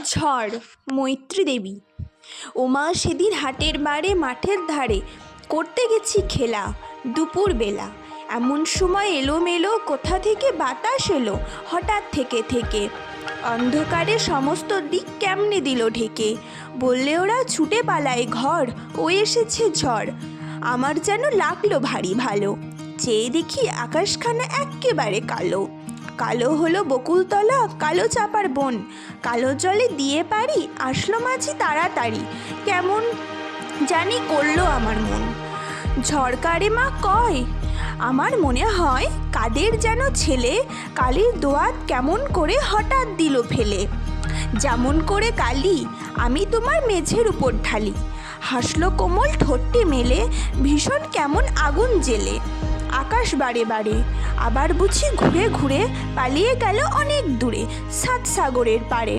ঝড়। মৈত্রী দেবী। ওমা সেদিন হাটের বারে মাঠের ধারে করতে গেছি খেলা দুপুরবেলা। এমন সময় এলোমেলো কোথা থেকে বাতাস এলো হঠাৎ থেকে অন্ধকারে সমস্ত দিক কেমনে দিল ঢেকে। বললে ওরা ছুটে পালায় ঘর, ও এসেছে ঝড়। আমার যেন লাগলো ভারী ভালো, চেয়ে দেখি আকাশখানা এক্কেবারে কালো। কালো হলো বকুলতলা, কালো চাপার বন, কালো জলে দিয়ে পারি আসলো মাঝি তাড়াতাড়ি। কেমন জানি করলো আমার মন। ঝড়কারে মা কয়, আমার মনে হয় কাদের যেন ছেলে কালির দোয়াত কেমন করে হঠাৎ দিল ফেলে। যেমন করে কালি আমি তোমার মেঝের উপর ঢালি, হাসলো কোমল ঠোঁটটি মেলে, ভীষণ কেমন আগুন জেলে। আকাশ বারে বারে আবার বুঝি ঘুরে ঘুরে পালিয়ে গেল অনেক দূরে, সাত সাগরের পারে।